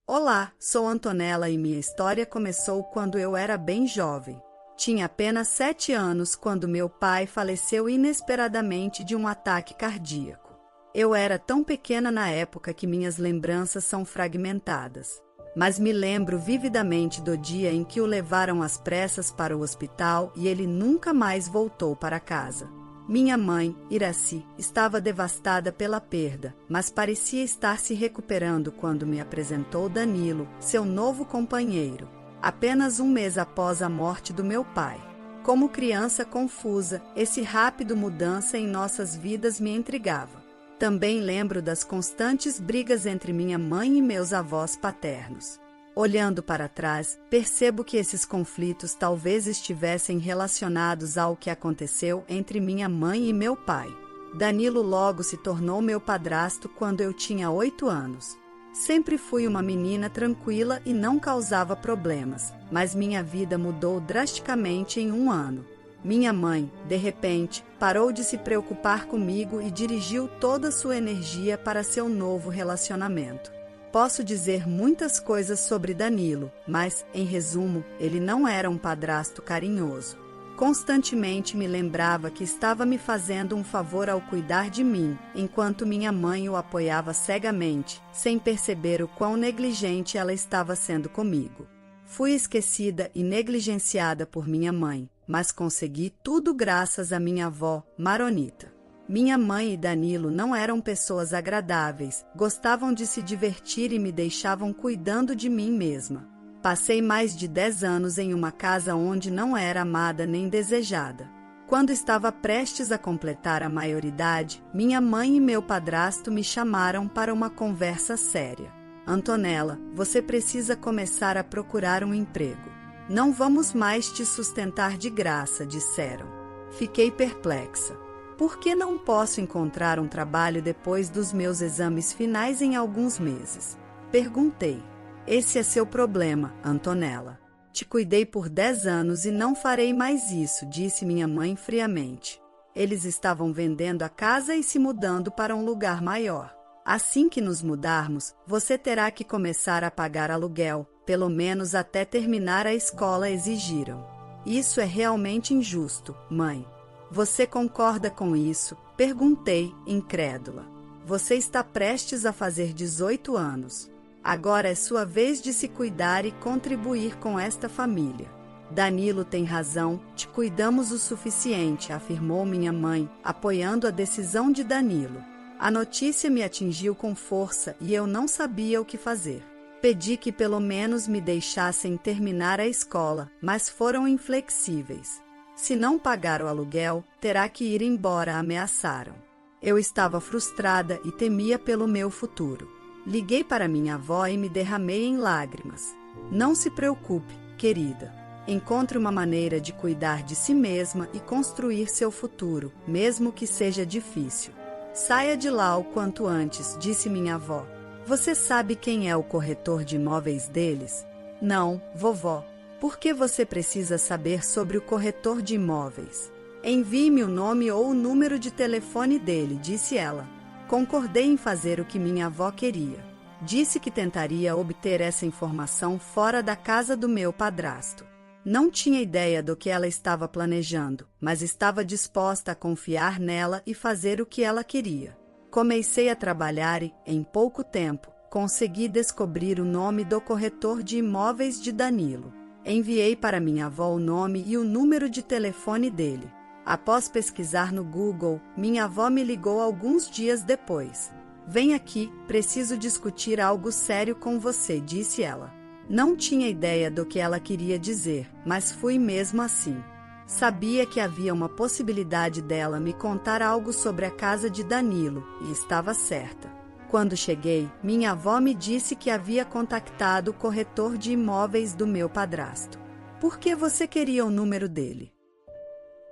Olá, sou Antonella e minha história começou quando eu era bem jovem. Tinha apenas 7 anos quando meu pai faleceu inesperadamente de um ataque cardíaco. Eu era tão pequena na época que minhas lembranças são fragmentadas. Mas me lembro vividamente do dia em que o levaram às pressas para o hospital e ele nunca mais voltou para casa. Minha mãe, Iraci, estava devastada pela perda, mas parecia estar se recuperando quando me apresentou Danilo, seu novo companheiro, apenas um mês após a morte do meu pai. Como criança confusa, esse rápido mudança em nossas vidas me intrigava. Também lembro das constantes brigas entre minha mãe e meus avós paternos. Olhando para trás, percebo que esses conflitos talvez estivessem relacionados ao que aconteceu entre minha mãe e meu pai. Danilo logo se tornou meu padrasto quando eu tinha 8 anos. Sempre fui uma menina tranquila e não causava problemas, mas minha vida mudou drasticamente em um ano. Minha mãe, de repente, parou de se preocupar comigo e dirigiu toda sua energia para seu novo relacionamento. Posso dizer muitas coisas sobre Danilo, mas, em resumo, ele não era um padrasto carinhoso. Constantemente me lembrava que estava me fazendo um favor ao cuidar de mim, enquanto minha mãe o apoiava cegamente, sem perceber o quão negligente ela estava sendo comigo. Fui esquecida e negligenciada por minha mãe, mas consegui tudo graças à minha avó, Maronita. Minha mãe e Danilo não eram pessoas agradáveis, gostavam de se divertir e me deixavam cuidando de mim mesma. Passei mais de 10 anos em uma casa onde não era amada nem desejada. Quando estava prestes a completar a maioridade, minha mãe e meu padrasto me chamaram para uma conversa séria. Antonella, você precisa começar a procurar um emprego. Não vamos mais te sustentar de graça, disseram. Fiquei perplexa. Por que não posso encontrar um trabalho depois dos meus exames finais em alguns meses? Perguntei. Esse é seu problema, Antonella. Te cuidei por 10 anos e não farei mais isso, disse minha mãe friamente. Eles estavam vendendo a casa e se mudando para um lugar maior. Assim que nos mudarmos, você terá que começar a pagar aluguel, pelo menos até terminar a escola, exigiram. Isso é realmente injusto, mãe. Você concorda com isso? Perguntei, incrédula. Você está prestes a fazer 18 anos. Agora é sua vez de se cuidar e contribuir com esta família. Danilo tem razão, te cuidamos o suficiente, afirmou minha mãe, apoiando a decisão de Danilo. A notícia me atingiu com força e eu não sabia o que fazer. Pedi que pelo menos me deixassem terminar a escola, mas foram inflexíveis. Se não pagar o aluguel, terá que ir embora, ameaçaram. Eu estava frustrada e temia pelo meu futuro. Liguei para minha avó e me derramei em lágrimas. Não se preocupe, querida. Encontre uma maneira de cuidar de si mesma e construir seu futuro, mesmo que seja difícil. Saia de lá o quanto antes, disse minha avó. Você sabe quem é o corretor de imóveis deles? Não, vovó. Por que você precisa saber sobre o corretor de imóveis? Envie-me o nome ou o número de telefone dele, disse ela. Concordei em fazer o que minha avó queria. Disse que tentaria obter essa informação fora da casa do meu padrasto. Não tinha ideia do que ela estava planejando, mas estava disposta a confiar nela e fazer o que ela queria. Comecei a trabalhar e, em pouco tempo, consegui descobrir o nome do corretor de imóveis de Danilo. Enviei para minha avó o nome e o número de telefone dele. Após pesquisar no Google, minha avó me ligou alguns dias depois. Vem aqui, preciso discutir algo sério com você, disse ela. Não tinha ideia do que ela queria dizer, mas fui mesmo assim. Sabia que havia uma possibilidade dela me contar algo sobre a casa de Danilo, e estava certa. Quando cheguei, minha avó me disse que havia contactado o corretor de imóveis do meu padrasto. Por que você queria o número dele?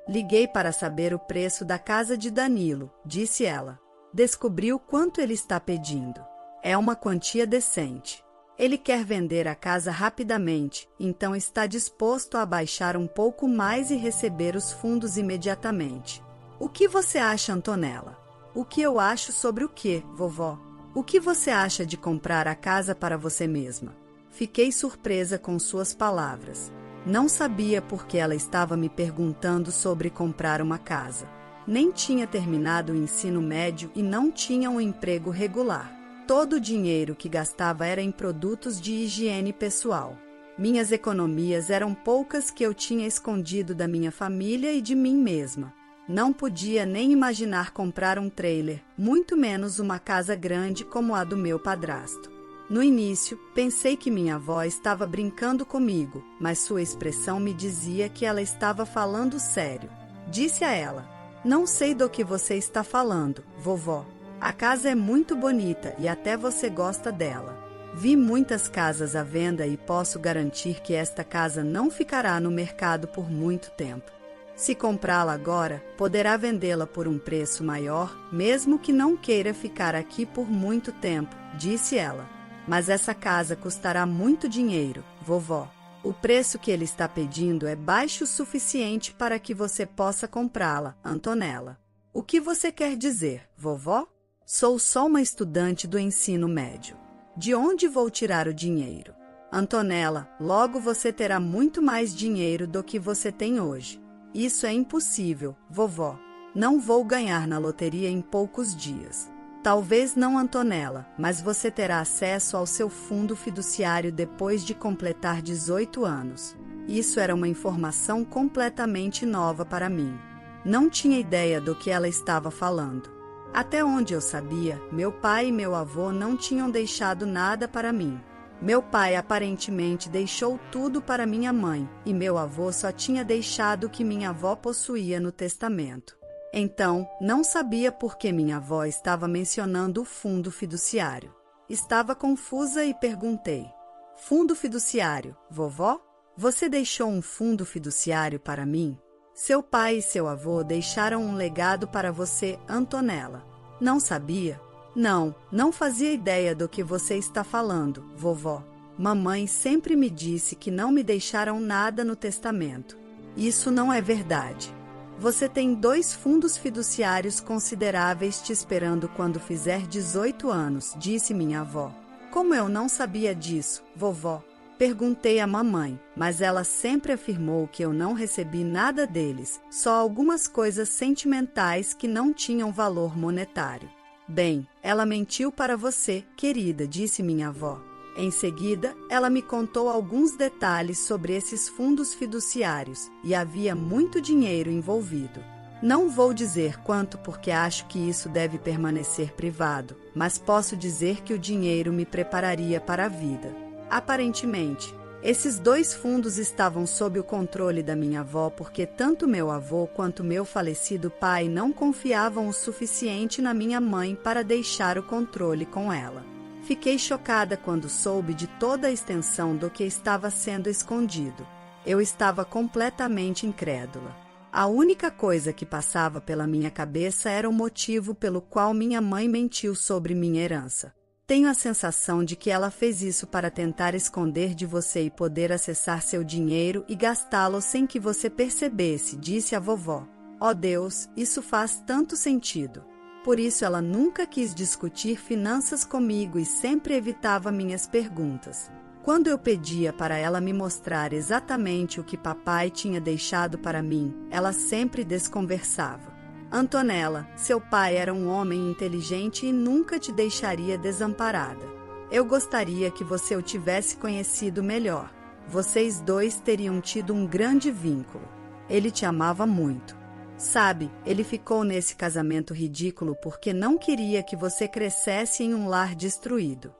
Liguei para saber o preço da casa de Danilo, disse ela. Descobri o quanto ele está pedindo. É uma quantia decente. Ele quer vender a casa rapidamente, então está disposto a abaixar um pouco mais e receber os fundos imediatamente. O que você acha, Antonella? O que eu acho sobre o quê, vovó? O que você acha de comprar a casa para você mesma? Fiquei surpresa com suas palavras. Não sabia por que ela estava me perguntando sobre comprar uma casa. Nem tinha terminado o ensino médio e não tinha um emprego regular. Todo o dinheiro que gastava era em produtos de higiene pessoal. Minhas economias eram poucas que eu tinha escondido da minha família e de mim mesma. Não podia nem imaginar comprar um trailer, muito menos uma casa grande como a do meu padrasto. No início, pensei que minha avó estava brincando comigo, mas sua expressão me dizia que ela estava falando sério. Disse a ela: "Não sei do que você está falando, vovó. A casa é muito bonita e até você gosta dela. Vi muitas casas à venda e posso garantir que esta casa não ficará no mercado por muito tempo. Se comprá-la agora, poderá vendê-la por um preço maior, mesmo que não queira ficar aqui por muito tempo", disse ela. "Mas essa casa custará muito dinheiro, vovó. O preço que ele está pedindo é baixo o suficiente para que você possa comprá-la, Antonella." "O que você quer dizer, vovó? Sou só uma estudante do ensino médio. De onde vou tirar o dinheiro?" "Antonella, logo você terá muito mais dinheiro do que você tem hoje." "Isso é impossível, vovó. Não vou ganhar na loteria em poucos dias." "Talvez não, Antonella, mas você terá acesso ao seu fundo fiduciário depois de completar 18 anos. Isso era uma informação completamente nova para mim. Não tinha ideia do que ela estava falando. Até onde eu sabia, meu pai e meu avô não tinham deixado nada para mim. Meu pai aparentemente deixou tudo para minha mãe, e meu avô só tinha deixado o que minha avó possuía no testamento. Então, não sabia por que minha avó estava mencionando o fundo fiduciário. Estava confusa e perguntei: "Fundo fiduciário, vovó? Você deixou um fundo fiduciário para mim? Seu pai e seu avô deixaram um legado para você, Antonella." "Não sabia?" Não fazia ideia do que você está falando, vovó. Mamãe sempre me disse que não me deixaram nada no testamento." "Isso não é verdade. Você tem 2 fundos fiduciários consideráveis te esperando quando fizer 18 anos, disse minha avó." "Como eu não sabia disso, vovó?" Perguntei à mamãe, mas ela sempre afirmou que eu não recebi nada deles, só algumas coisas sentimentais que não tinham valor monetário. "Bem, ela mentiu para você, querida", disse minha avó. Em seguida, ela me contou alguns detalhes sobre esses fundos fiduciários, e havia muito dinheiro envolvido. Não vou dizer quanto porque acho que isso deve permanecer privado, mas posso dizer que o dinheiro me prepararia para a vida. Aparentemente, esses 2 fundos estavam sob o controle da minha avó porque tanto meu avô quanto meu falecido pai não confiavam o suficiente na minha mãe para deixar o controle com ela. Fiquei chocada quando soube de toda a extensão do que estava sendo escondido. Eu estava completamente incrédula. A única coisa que passava pela minha cabeça era o motivo pelo qual minha mãe mentiu sobre minha herança. "Tenho a sensação de que ela fez isso para tentar esconder de você e poder acessar seu dinheiro e gastá-lo sem que você percebesse", disse a vovó. "Oh Deus, isso faz tanto sentido." Por isso ela nunca quis discutir finanças comigo e sempre evitava minhas perguntas. Quando eu pedia para ela me mostrar exatamente o que papai tinha deixado para mim, ela sempre desconversava. "Antonella, seu pai era um homem inteligente e nunca te deixaria desamparada. Eu gostaria que você o tivesse conhecido melhor. Vocês 2 teriam tido um grande vínculo. Ele te amava muito. Sabe, ele ficou nesse casamento ridículo porque não queria que você crescesse em um lar destruído."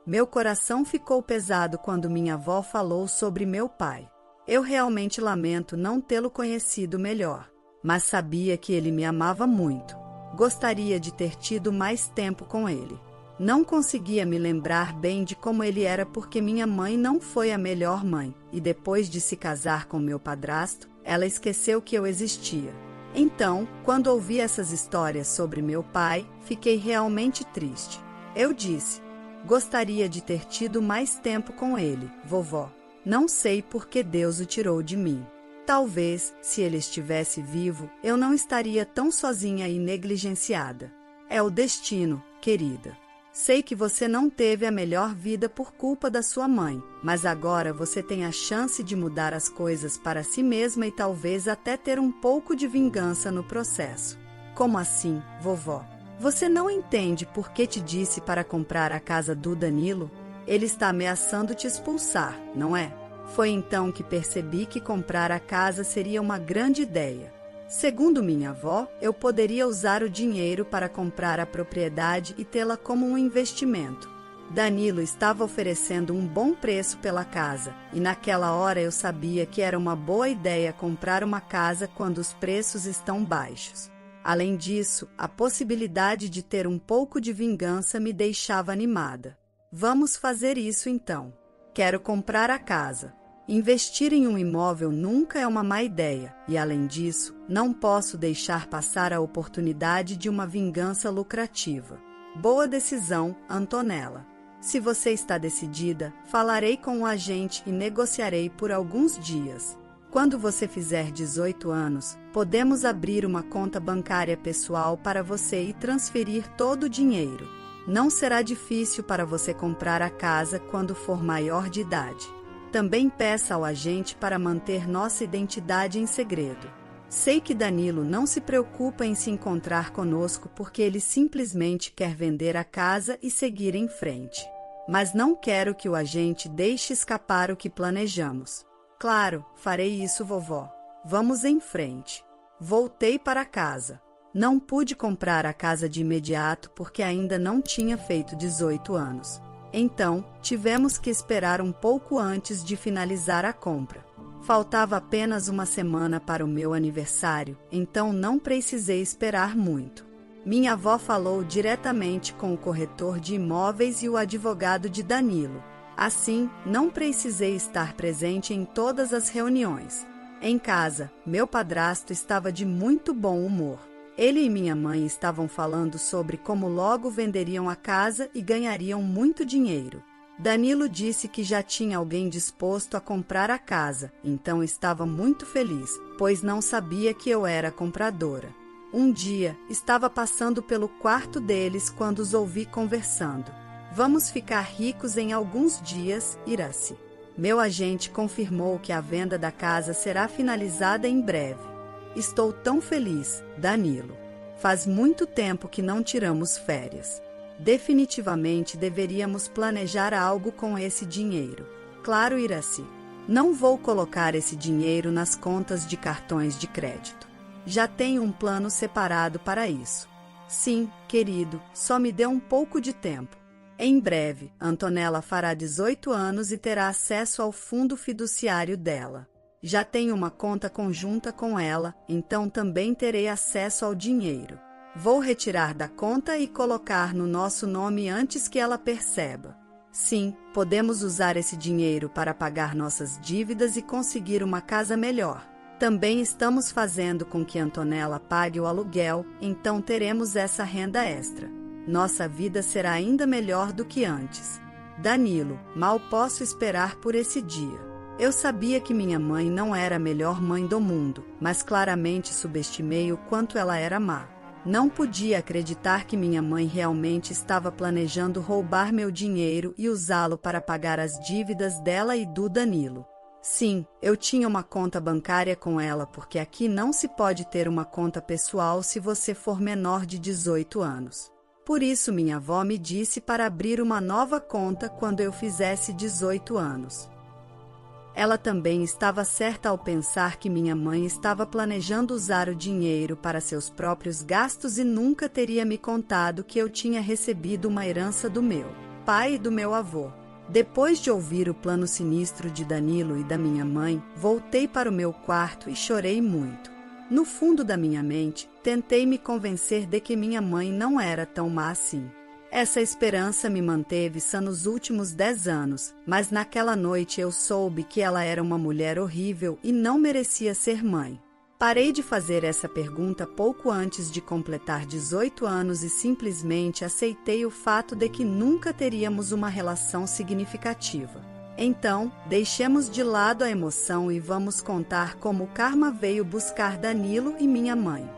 Meu coração ficou pesado quando minha avó falou sobre meu pai. Eu realmente lamento não tê-lo conhecido melhor, mas sabia que ele me amava muito. Gostaria de ter tido mais tempo com ele. Não conseguia me lembrar bem de como ele era porque minha mãe não foi a melhor mãe, e depois de se casar com meu padrasto, ela esqueceu que eu existia. Então, quando ouvi essas histórias sobre meu pai, fiquei realmente triste. Eu disse: "Gostaria de ter tido mais tempo com ele, vovó. Não sei por que Deus o tirou de mim. Talvez, se ele estivesse vivo, eu não estaria tão sozinha e negligenciada. É o destino, querida." Sei que você não teve a melhor vida por culpa da sua mãe, mas agora você tem a chance de mudar as coisas para si mesma e talvez até ter um pouco de vingança no processo. Como assim, vovó? Você não entende por que te disse para comprar a casa do Danilo? Ele está ameaçando te expulsar, não é? Foi então que percebi que comprar a casa seria uma grande ideia. Segundo minha avó, eu poderia usar o dinheiro para comprar a propriedade e tê-la como um investimento. Danilo estava oferecendo um bom preço pela casa, e naquela hora eu sabia que era uma boa ideia comprar uma casa quando os preços estão baixos. Além disso, a possibilidade de ter um pouco de vingança me deixava animada. Vamos fazer isso então. Quero comprar a casa. Investir em um imóvel nunca é uma má ideia, e além disso, não posso deixar passar a oportunidade de uma vingança lucrativa. Boa decisão, Antonella. Se você está decidida, falarei com o agente e negociarei por alguns dias. Quando você fizer 18 anos, podemos abrir uma conta bancária pessoal para você e transferir todo o dinheiro. Não será difícil para você comprar a casa quando for maior de idade. Também peça ao agente para manter nossa identidade em segredo. Sei que Danilo não se preocupa em se encontrar conosco porque ele simplesmente quer vender a casa e seguir em frente. Mas não quero que o agente deixe escapar o que planejamos. Claro, farei isso, vovó. Vamos em frente. Voltei para casa. Não pude comprar a casa de imediato porque ainda não tinha feito 18 anos. Então, tivemos que esperar um pouco antes de finalizar a compra. Faltava apenas uma semana para o meu aniversário, então não precisei esperar muito. Minha avó falou diretamente com o corretor de imóveis e o advogado de Danilo. Assim, não precisei estar presente em todas as reuniões. Em casa, meu padrasto estava de muito bom humor. Ele e minha mãe estavam falando sobre como logo venderiam a casa e ganhariam muito dinheiro. Danilo disse que já tinha alguém disposto a comprar a casa, então estava muito feliz, pois não sabia que eu era compradora. Um dia, estava passando pelo quarto deles quando os ouvi conversando. Vamos ficar ricos em alguns dias, Iraci. Meu agente confirmou que a venda da casa será finalizada em breve. Estou tão feliz, Danilo. Faz muito tempo que não tiramos férias. Definitivamente deveríamos planejar algo com esse dinheiro. Claro, Iraci. Não vou colocar esse dinheiro nas contas de cartões de crédito. Já tenho um plano separado para isso. Sim, querido, só me dê um pouco de tempo. Em breve, Antonella fará 18 anos e terá acesso ao fundo fiduciário dela. Já tenho uma conta conjunta com ela, então também terei acesso ao dinheiro. Vou retirar da conta e colocar no nosso nome antes que ela perceba. Sim, podemos usar esse dinheiro para pagar nossas dívidas e conseguir uma casa melhor. Também estamos fazendo com que Antonella pague o aluguel, então teremos essa renda extra. Nossa vida será ainda melhor do que antes. Danilo, mal posso esperar por esse dia. Eu sabia que minha mãe não era a melhor mãe do mundo, mas claramente subestimei o quanto ela era má. Não podia acreditar que minha mãe realmente estava planejando roubar meu dinheiro e usá-lo para pagar as dívidas dela e do Danilo. Sim, eu tinha uma conta bancária com ela porque aqui não se pode ter uma conta pessoal se você for menor de 18 anos. Por isso minha avó me disse para abrir uma nova conta quando eu fizesse 18 anos. Ela também estava certa ao pensar que minha mãe estava planejando usar o dinheiro para seus próprios gastos e nunca teria me contado que eu tinha recebido uma herança do meu pai e do meu avô. Depois de ouvir o plano sinistro de Danilo e da minha mãe, voltei para o meu quarto e chorei muito. No fundo da minha mente, tentei me convencer de que minha mãe não era tão má assim. Essa esperança me manteve sã nos últimos 10 anos, mas naquela noite eu soube que ela era uma mulher horrível e não merecia ser mãe. Parei de fazer essa pergunta pouco antes de completar 18 anos e simplesmente aceitei o fato de que nunca teríamos uma relação significativa. Então, deixemos de lado a emoção e vamos contar como o karma veio buscar Danilo e minha mãe.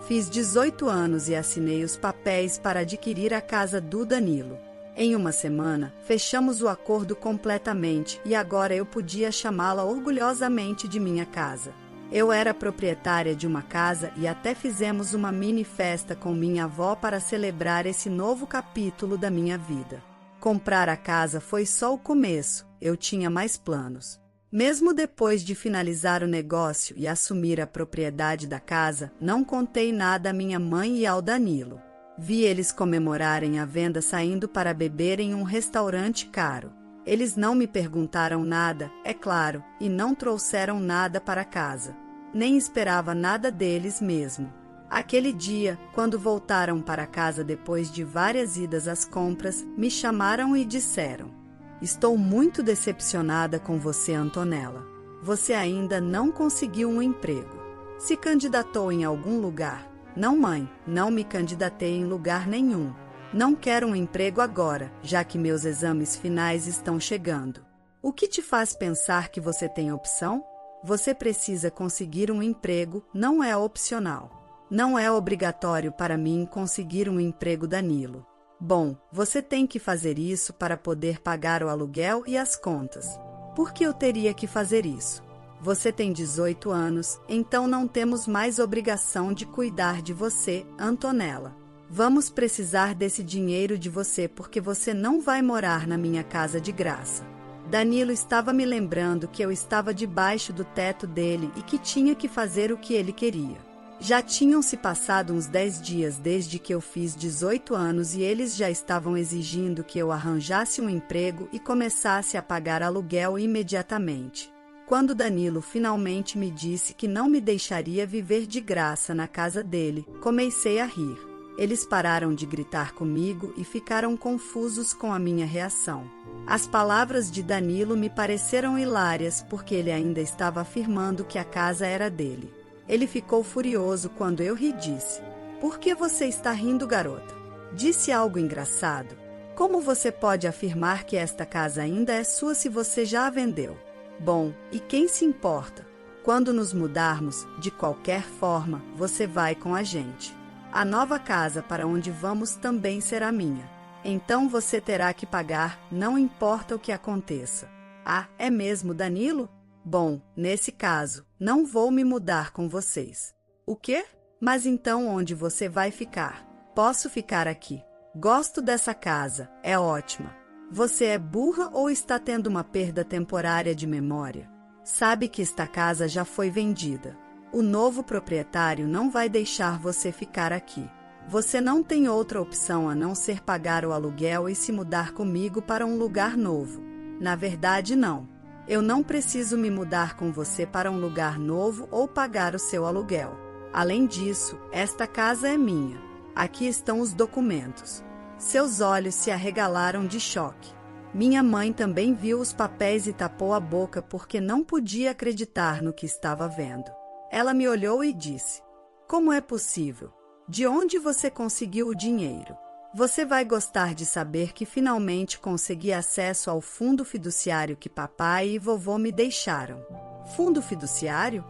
Fiz 18 anos e assinei os papéis para adquirir a casa do Danilo. Em uma semana, fechamos o acordo completamente e agora eu podia chamá-la orgulhosamente de minha casa. Eu era proprietária de uma casa e até fizemos uma mini festa com minha avó para celebrar esse novo capítulo da minha vida. Comprar a casa foi só o começo, eu tinha mais planos. Mesmo depois de finalizar o negócio e assumir a propriedade da casa, não contei nada à minha mãe e ao Danilo. Vi eles comemorarem a venda saindo para beber em um restaurante caro. Eles não me perguntaram nada, é claro, e não trouxeram nada para casa. Nem esperava nada deles mesmo. Aquele dia, quando voltaram para casa depois de várias idas às compras, me chamaram e disseram: "Estou muito decepcionada com você, Antonella. Você ainda não conseguiu um emprego. Se candidatou em algum lugar?" "Não, mãe, não me candidatei em lugar nenhum. Não quero um emprego agora, já que meus exames finais estão chegando." "O que te faz pensar que você tem opção? Você precisa conseguir um emprego, não é opcional. Não é obrigatório para mim conseguir um emprego, Danilo." "Bom, você tem que fazer isso para poder pagar o aluguel e as contas." "Por que eu teria que fazer isso?" "Você tem 18 anos, então não temos mais obrigação de cuidar de você, Antonella. Vamos precisar desse dinheiro de você porque você não vai morar na minha casa de graça." Danilo estava me lembrando que eu estava debaixo do teto dele e que tinha que fazer o que ele queria. Já tinham se passado uns 10 dias desde que eu fiz 18 anos e eles já estavam exigindo que eu arranjasse um emprego e começasse a pagar aluguel imediatamente. Quando Danilo finalmente me disse que não me deixaria viver de graça na casa dele, comecei a rir. Eles pararam de gritar comigo e ficaram confusos com a minha reação. As palavras de Danilo me pareceram hilárias porque ele ainda estava afirmando que a casa era dele. Ele ficou furioso quando eu ri e disse: "Por que você está rindo, garota? Disse algo engraçado? Como você pode afirmar que esta casa ainda é sua se você já a vendeu? Bom, e quem se importa? Quando nos mudarmos, de qualquer forma, você vai com a gente. A nova casa para onde vamos também será minha. Então você terá que pagar, não importa o que aconteça." "Ah, é mesmo, Danilo? Bom, nesse caso, não vou me mudar com vocês." "O quê? Mas então onde você vai ficar?" "Posso ficar aqui. Gosto dessa casa, é ótima." "Você é burra ou está tendo uma perda temporária de memória? Sabe que esta casa já foi vendida. O novo proprietário não vai deixar você ficar aqui. Você não tem outra opção a não ser pagar o aluguel e se mudar comigo para um lugar novo." "Na verdade, não. Eu não preciso me mudar com você para um lugar novo ou pagar o seu aluguel. Além disso, esta casa é minha. Aqui estão os documentos." Seus olhos se arregalaram de choque. Minha mãe também viu os papéis e tapou a boca porque não podia acreditar no que estava vendo. Ela me olhou e disse: "Como é possível? De onde você conseguiu o dinheiro?" "Você vai gostar de saber que finalmente consegui acesso ao fundo fiduciário que papai e vovô me deixaram." "Fundo fiduciário?"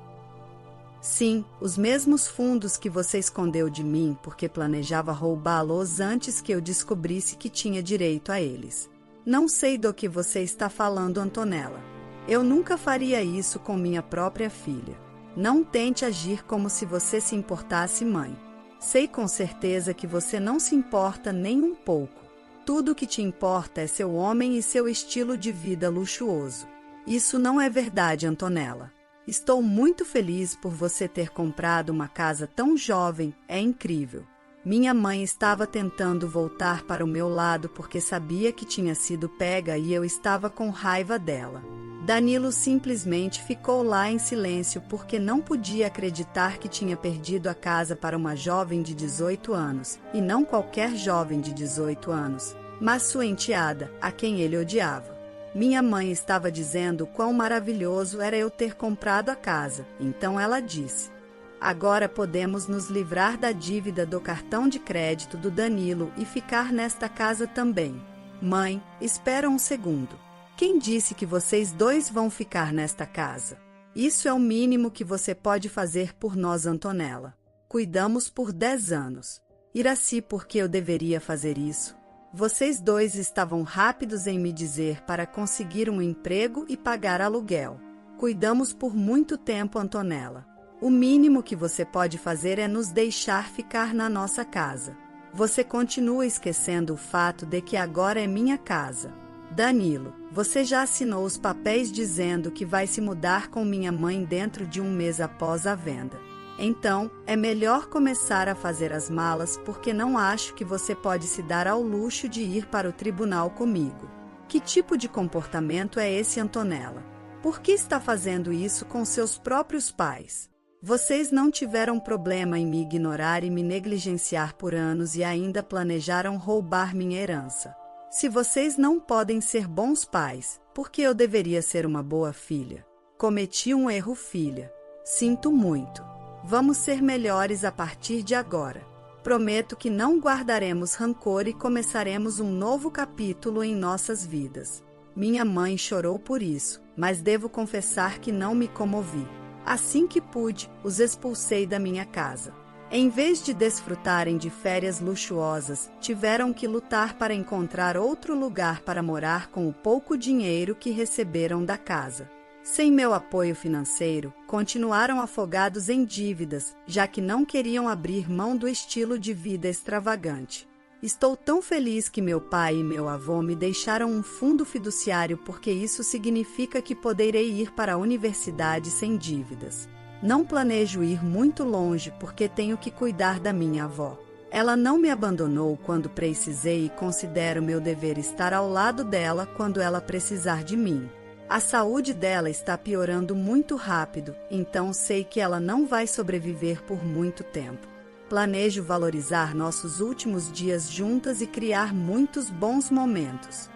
"Sim, os mesmos fundos que você escondeu de mim porque planejava roubá-los antes que eu descobrisse que tinha direito a eles." "Não sei do que você está falando, Antonella. Eu nunca faria isso com minha própria filha. Não tente agir como se você se importasse, mãe. Sei com certeza que você não se importa nem um pouco. Tudo o que te importa é seu homem e seu estilo de vida luxuoso." "Isso não é verdade, Antonella. Estou muito feliz por você ter comprado uma casa tão jovem, é incrível." Minha mãe estava tentando voltar para o meu lado porque sabia que tinha sido pega e eu estava com raiva dela. Danilo simplesmente ficou lá em silêncio porque não podia acreditar que tinha perdido a casa para uma jovem de 18 anos, e não qualquer jovem de 18 anos, mas sua enteada, a quem ele odiava. Minha mãe estava dizendo quão maravilhoso era eu ter comprado a casa, então ela disse: "Agora podemos nos livrar da dívida do cartão de crédito do Danilo e ficar nesta casa também." "Mãe, espera um segundo. Quem disse que vocês dois vão ficar nesta casa? Isso é o mínimo que você pode fazer por nós, Antonella. Cuidamos por 10 anos. Iraci, por que eu deveria fazer isso? Vocês dois estavam rápidos em me dizer para conseguir um emprego e pagar aluguel. Cuidamos por muito tempo, Antonella. O mínimo que você pode fazer é nos deixar ficar na nossa casa. Você continua esquecendo o fato de que agora é minha casa. Danilo, você já assinou os papéis dizendo que vai se mudar com minha mãe dentro de um mês após a venda. Então, é melhor começar a fazer as malas porque não acho que você pode se dar ao luxo de ir para o tribunal comigo. Que tipo de comportamento é esse, Antonella? Por que está fazendo isso com seus próprios pais? Vocês não tiveram problema em me ignorar e me negligenciar por anos e ainda planejaram roubar minha herança. Se vocês não podem ser bons pais, por que eu deveria ser uma boa filha? Cometi um erro, filha. Sinto muito. Vamos ser melhores a partir de agora. Prometo que não guardaremos rancor e começaremos um novo capítulo em nossas vidas. Minha mãe chorou por isso, mas devo confessar que não me comovi. Assim que pude, os expulsei da minha casa. Em vez de desfrutarem de férias luxuosas, tiveram que lutar para encontrar outro lugar para morar com o pouco dinheiro que receberam da casa. Sem meu apoio financeiro, continuaram afogados em dívidas, já que não queriam abrir mão do estilo de vida extravagante. Estou tão feliz que meu pai e meu avô me deixaram um fundo fiduciário porque isso significa que poderei ir para a universidade sem dívidas. Não planejo ir muito longe porque tenho que cuidar da minha avó. Ela não me abandonou quando precisei e considero meu dever estar ao lado dela quando ela precisar de mim. A saúde dela está piorando muito rápido, então sei que ela não vai sobreviver por muito tempo. Planejo valorizar nossos últimos dias juntas e criar muitos bons momentos.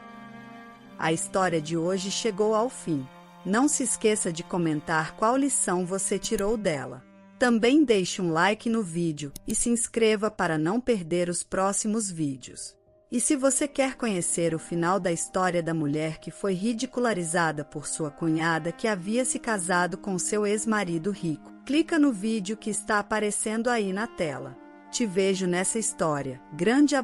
A história de hoje chegou ao fim. Não se esqueça de comentar qual lição você tirou dela. Também deixe um like no vídeo e se inscreva para não perder os próximos vídeos. E se você quer conhecer o final da história da mulher que foi ridicularizada por sua cunhada que havia se casado com seu ex-marido rico, clica no vídeo que está aparecendo aí na tela. Te vejo nessa história. Grande abraço.